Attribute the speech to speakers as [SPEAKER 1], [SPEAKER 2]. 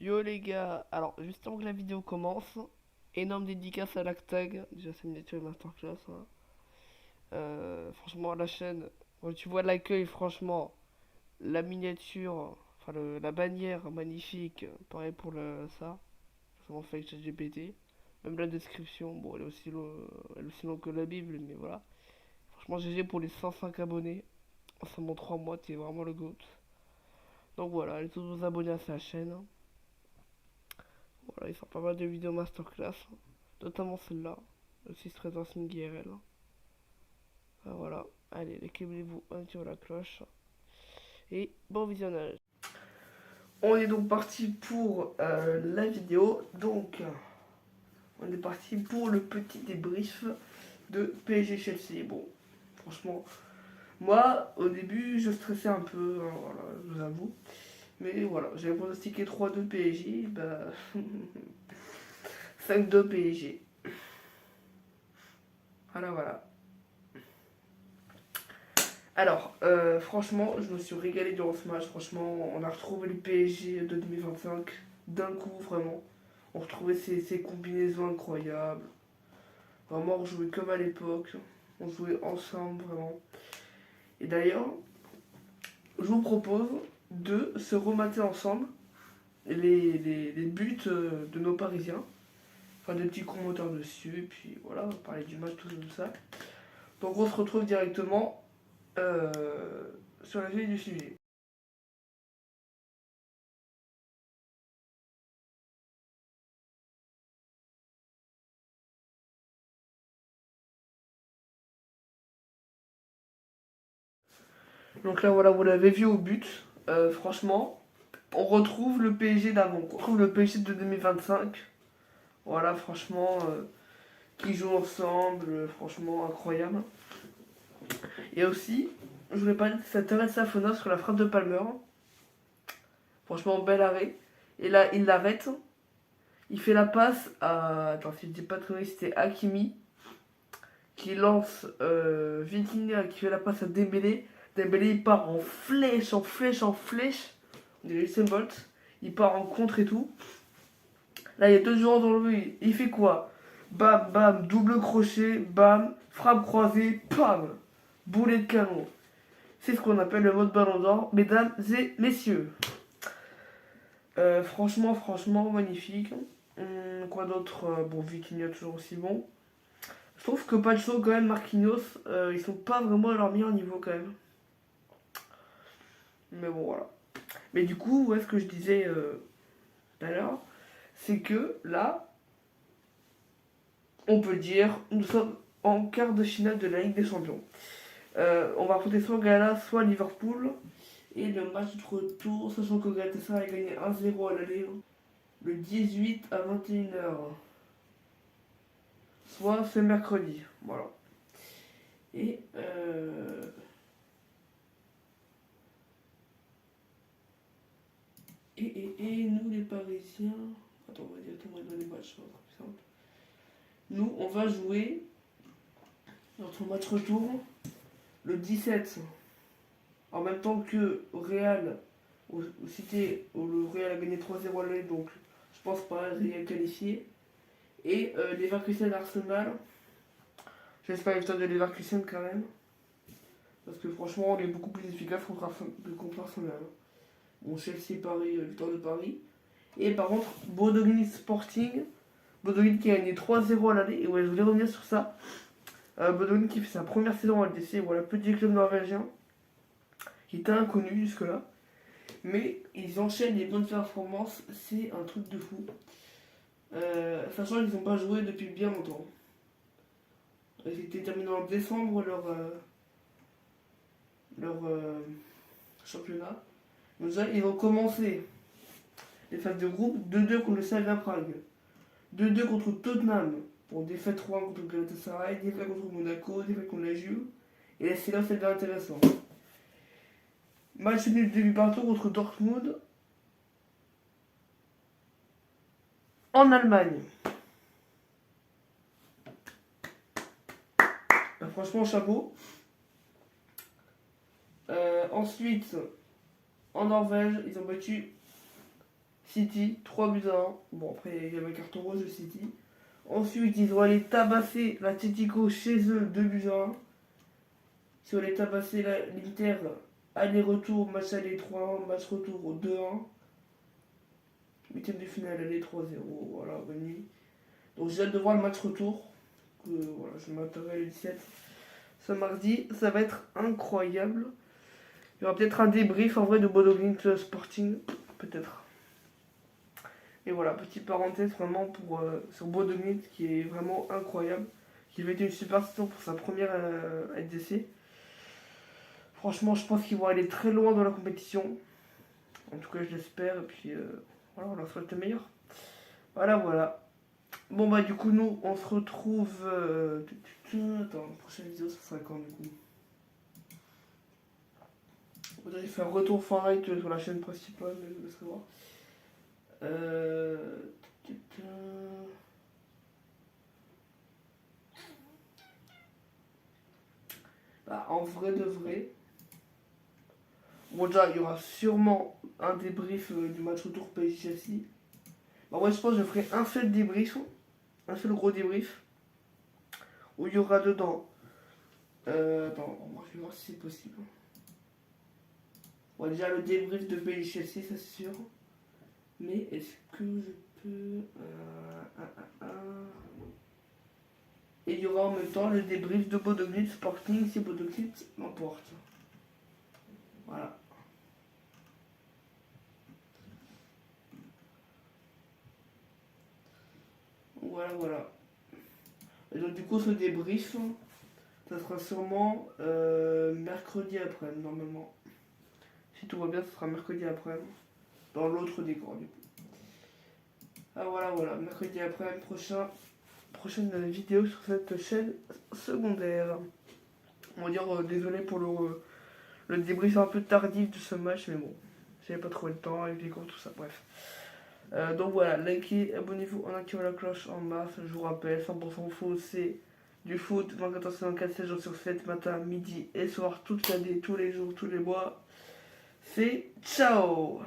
[SPEAKER 1] Yo les gars, alors juste avant que la vidéo commence, énorme dédicace à l'Actag, déjà sa miniature et masterclass. Hein. Franchement la chaîne, quand tu vois l'accueil, franchement, la miniature, enfin la bannière magnifique, pareil pour ça, ça m'a fait avec ChatGPT. Même la description, bon elle est aussi longue que la Bible, mais voilà. Franchement GG pour les 105 abonnés, ça mon 3 mois, t'es vraiment le GOAT. Donc voilà, allez tous vous abonner à sa chaîne. Voilà, il sort pas mal de vidéos masterclass, notamment celle-là, le 6 Trésor Sim IRL. Voilà, allez, équilibrez-vous sur la cloche et bon visionnage. On est donc parti pour la vidéo, donc on est parti pour le petit débrief de PSG Chelsea. Bon, franchement, moi au début je stressais un peu, hein, voilà, je vous avoue. Mais voilà, j'avais pronostiqué 3-2 PSG, bah 5-2 PSG. Voilà, voilà. Alors, franchement, je me suis régalé durant ce match. Franchement, on a retrouvé le PSG de 2025 d'un coup, vraiment. On retrouvait ces combinaisons incroyables. Vraiment, on jouait comme à l'époque. On jouait ensemble, vraiment. Et d'ailleurs, je vous propose de se remater ensemble les buts de nos Parisiens. Enfin, des petits commentaires dessus. Et puis voilà, on va parler du match, tout ça. Donc, on se retrouve directement euh, sur la grille du sujet. Donc là, voilà, vous l'avez vu au but. Franchement, on retrouve le PSG d'avant. On retrouve le PSG de 2025. Voilà, franchement, qui jouent ensemble. Franchement, incroyable. Et aussi, je voulais parler de cet arrêt de Safona sur la frappe de Palmer. Franchement, bel arrêt. Et là, il l'arrête. Il fait la passe à. Attends, si je dis pas de conneries, c'était Hakimi. Qui lance Vitinha, qui fait la passe à Dembélé. Dembélé, il part en flèche, en flèche, en flèche. On dirait Usain Bolt. Il part en contre et tout. Là, il y a deux joueurs dans le but. Il fait quoi? Bam, bam, double crochet, bam, frappe croisée, pam, boulet de canon. C'est ce qu'on appelle le mode ballon d'or, mesdames et messieurs. Franchement, magnifique. Quoi d'autre? Bon, Vitinha toujours aussi bon. Je trouve que Pacho, quand même, Marquinhos, ils sont pas vraiment à leur meilleur niveau quand même. Mais bon, voilà. Mais du coup, où est-ce que je disais tout à l'heure? C'est que là, on peut dire, nous sommes en quart de finale de la Ligue des Champions. On va affronter soit Gala, soit Liverpool. Et le match de retour, sachant que Galatasaray a gagné 1-0 à l'aller, le 18 à 21h. Soit ce mercredi. Voilà. Et, et nous les Parisiens. Attends, on va directement dans les matchs, ça va être plus simple. Nous, on va jouer notre match retour le 17. En même temps que au Real, au Cité, où le Real a gagné 3-0 à l'aller, donc je pense pas Real qualifié. Et les Leverkusen Arsenal, j'espère la victoire de Leverkusen quand même. Parce que franchement, on est beaucoup plus efficace contre Arsenal. Bon, Chelsea, Paris, victoire de Paris. Et par contre, Bodø Sporting, Bodø qui a gagné 3-0 à l'aller. Et ouais, je voulais revenir sur ça. Bodø qui fait sa première saison en LDC, voilà, petit club norvégien, qui était inconnu jusque-là. Mais ils enchaînent les bonnes performances, c'est un truc de fou. Sachant qu'ils n'ont pas joué depuis bien longtemps. Ils étaient terminés en décembre leur championnat. Donc déjà, ils ont commencé les phases de groupe 2-2 contre le Slavia Prague, 2-2 contre Tottenham, pour défaite 3 contre Galatasaray, défaite contre Monaco, défaite contre la Juve. Et là, c'est là où ça devient intéressant. Match nul de début partout contre Dortmund en Allemagne. Bah, franchement, chapeau. Ensuite, en Norvège, ils ont battu City, 3 buts à 1. Bon, après, il y avait un carton rouge de City. Ensuite, ils ont allé tabasser l'Atlético chez eux, 2 buts à 1. Ils ont allé tabasser l'Inter, aller-retour, match aller 3-1, match retour 2-1. Huitième de finale, aller 3-0. Voilà, bonne nuit. Donc, j'ai hâte de voir le match retour. Voilà, je m'attendrai le 17 ce mardi. Ça va être incroyable. Il y aura peut-être un débrief en vrai de Bodo Glimt Sporting. Peut-être. Et voilà, petite parenthèse vraiment sur Bodo Glimt qui est vraiment incroyable. Qui va être une super saison pour sa première LDC. Franchement, je pense qu'ils vont aller très loin dans la compétition. En tout cas, je l'espère. Et puis, voilà, on leur souhaite le meilleur. Voilà. Bon, bah, du coup, nous, on se retrouve. Attends, la prochaine vidéo, ça sera quand du coup? J'ai fait un retour Fahrenheit sur la chaîne principale, mais je vous laisserai voir. Bah, en vrai de vrai. Bon, déjà, il y aura sûrement un débrief du match retour PSG-Chelsea. Bah, ouais, je pense que je ferai un seul débrief. Un seul gros débrief. Où il y aura dedans. Attends, moi je vais voir si c'est possible. Bon, déjà le débrief de PSG-Chelsea, ça c'est sûr. Mais est-ce que je peux. Et il y aura en même temps le débrief de Bodo Glimt Sporting si Bodo Glimt l'emporte. Voilà. Voilà. Et donc du coup ce débrief, ça sera sûrement mercredi après, normalement. Si tout va bien, ce sera mercredi après, dans l'autre décor du coup. Ah voilà, mercredi après, prochaine vidéo sur cette chaîne secondaire. On va dire désolé pour le débrief un peu tardif de ce match, mais bon, j'avais pas trouvé le temps avec les cours, tout ça, bref. Donc voilà, likez, abonnez-vous en activant la cloche en masse, je vous rappelle, 100% faux, c'est du foot, 24/54, 7 jours sur 7, matin, midi et soir, toute l'année, tous les jours, tous les mois. C'est ciao!